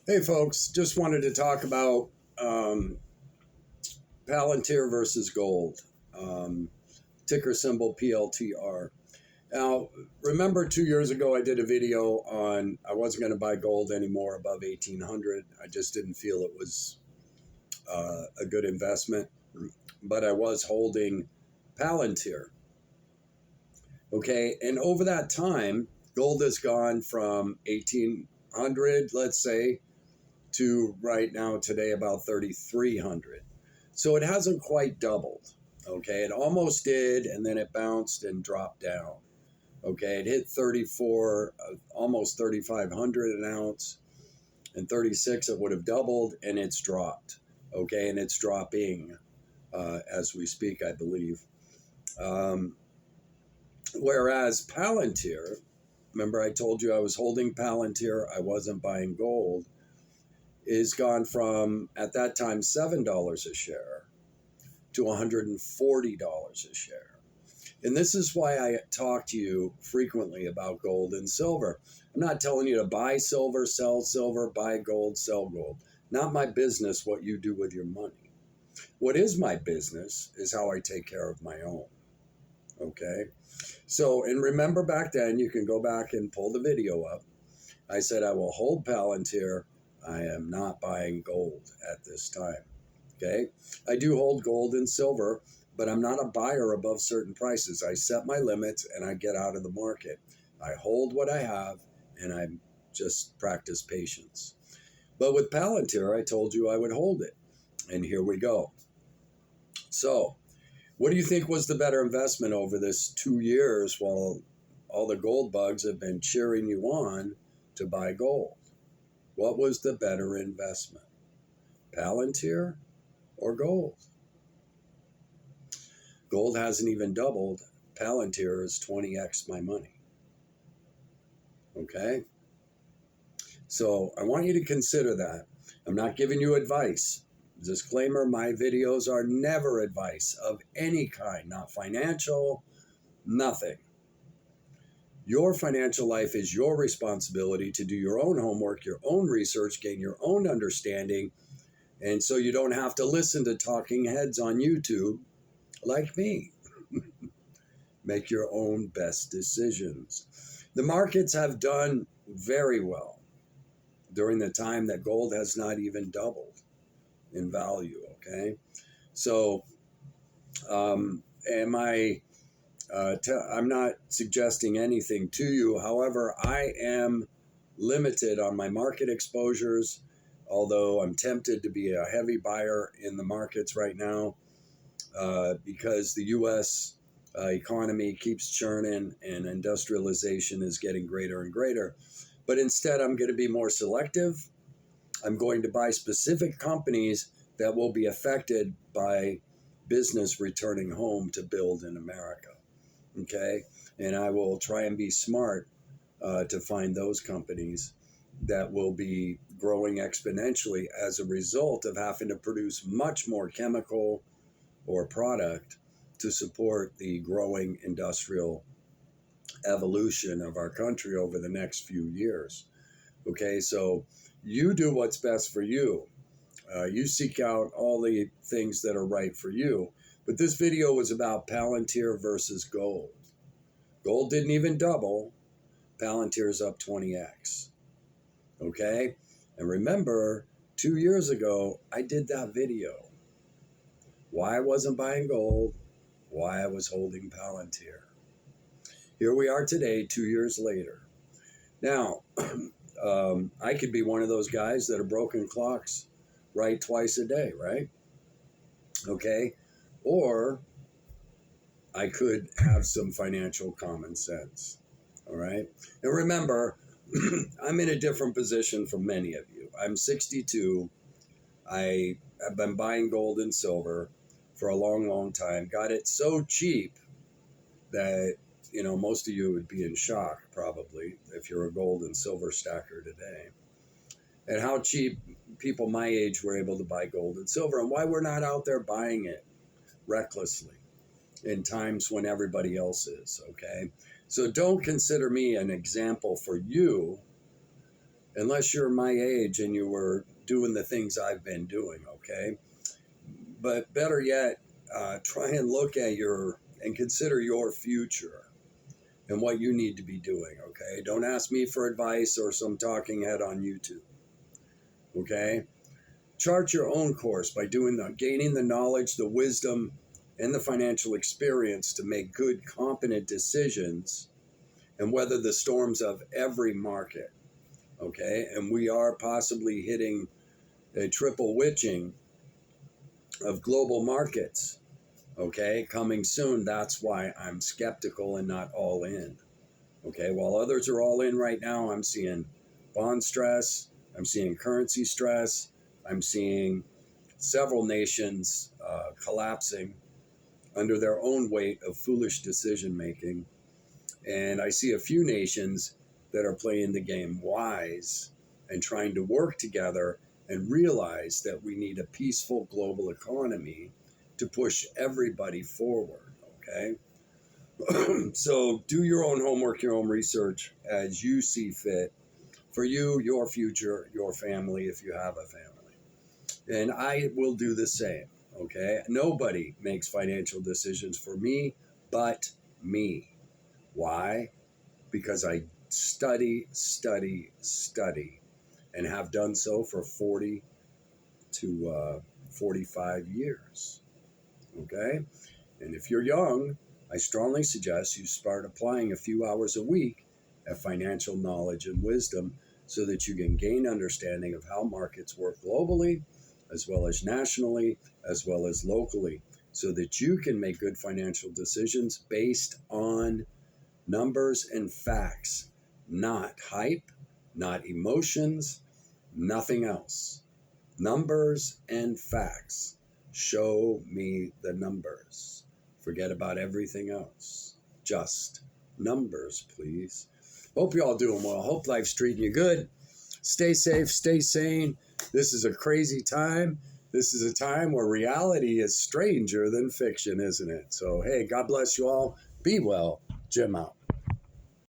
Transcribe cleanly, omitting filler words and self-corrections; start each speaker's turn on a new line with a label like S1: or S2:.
S1: Hey folks, just wanted to talk about Palantir versus gold, um, ticker symbol PLTR. Now, remember 2 years ago I did a video on I wasn't going to buy gold anymore above 1800. I just didn't feel it was a good investment, but I was holding Palantir. Okay, and over that time, gold has gone from 1800, let's say, to right now today about 3,300. So it hasn't quite doubled. Okay, it almost did, and then it bounced and dropped down. Okay, it hit 34, almost 3,500 an ounce, and 36 it would have doubled, and it's dropped. Okay, and it's dropping as we speak, I believe. Um, Whereas Palantir, remember I told you I was holding Palantir, I wasn't buying gold, is gone from at that time $7 a share to $140 a share. And this is why I talk to you frequently about gold and silver. I'm not telling you to buy silver, buy gold, sell gold. Not my business what you do with your money. What is my business is how I take care of my own. Okay? So, and remember back then, you can go back and pull the video up. I said I will hold Palantir. I am not buying gold at this time. Okay? I do hold gold and silver, but I'm not a buyer above certain prices. I set my limits and I get out of the market. I hold what I have and I just practice patience. But with Palantir, I told you I would hold it. And here we go. So, what do you think was the better investment over this 2 years while all the gold bugs have been cheering you on to buy gold? What was the better investment? Palantir or gold? Gold hasn't even doubled. Palantir is 20x my money. Okay? So I want you to consider that. I'm not giving you advice. Disclaimer, my videos are never advice of any kind, not financial, nothing. Your financial life is your responsibility to do your own homework, your own research, gain your own understanding, and so you don't have to listen to talking heads on YouTube like me. Make your own best decisions. The markets have done very well during the time that gold has not even doubled in value, okay? So, I'm not suggesting anything to you. However, I am limited on my market exposures, although I'm tempted to be a heavy buyer in the markets right now because the U.S. Economy keeps churning and industrialization is getting greater and greater. But instead, I'm going to be more selective. I'm going to buy specific companies that will be affected by business returning home to build in America. Okay? And I will try and be smart to find those companies that will be growing exponentially as a result of having to produce much more chemical or product to support the growing industrial evolution of our country over the next few years. Okay, so you do what's best for you. You seek out all the things that are right for you. But this video was about Palantir versus gold. Gold didn't even double. Palantir's up 20x. Okay? And remember, 2 years ago, I did that video. Why I wasn't buying gold, why I was holding Palantir. Here we are today, 2 years later. Now, I could be one of those guys that are broken clocks right twice a day, right? Okay? Or I could have some financial common sense. All right? And remember, I'm in a different position from many of you. I'm 62. I have been buying gold and silver for a long, long time. Got it so cheap that, most of you would be in shock probably if you're a gold and silver stacker today. And how cheap people my age were able to buy gold and silver and why we're not out there buying it recklessly in times when everybody else is, okay? So don't consider me an example for you unless you're my age and you were doing the things I've been doing, okay? But better yet, try and look at and consider your future and what you need to be doing, okay? Don't ask me for advice or some talking head on YouTube, okay? Chart your own course by gaining the knowledge, the wisdom, and the financial experience to make good, competent decisions and weather the storms of every market, okay? And we are possibly hitting a triple witching of global markets, okay, coming soon. That's why I'm skeptical and not all in, okay? While others are all in right now, I'm seeing bond stress, I'm seeing currency stress, I'm seeing several nations collapsing under their own weight of foolish decision making. And I see a few nations that are playing the game wise and trying to work together and realize that we need a peaceful global economy to push everybody forward, okay? So do your own homework, your own research as you see fit for you, your future, your family, if you have a family. And I will do the same, okay? Nobody makes financial decisions for me but me. Why? Because I study, and have done so for 40 to 45 years, okay? And if you're young, I strongly suggest you start applying a few hours a week at financial knowledge and wisdom so that you can gain understanding of how markets work globally, as well as nationally, as well as locally, so that you can make good financial decisions based on numbers and facts, not hype, not emotions, nothing else. Numbers and facts. Show me the numbers. Forget about everything else. Just numbers, please. Hope you all doing well. Hope life's treating you good. Stay safe, stay sane. This is a crazy time. This is a time where reality is stranger than fiction, isn't it? So, hey, God bless you all. Be well. Jim out.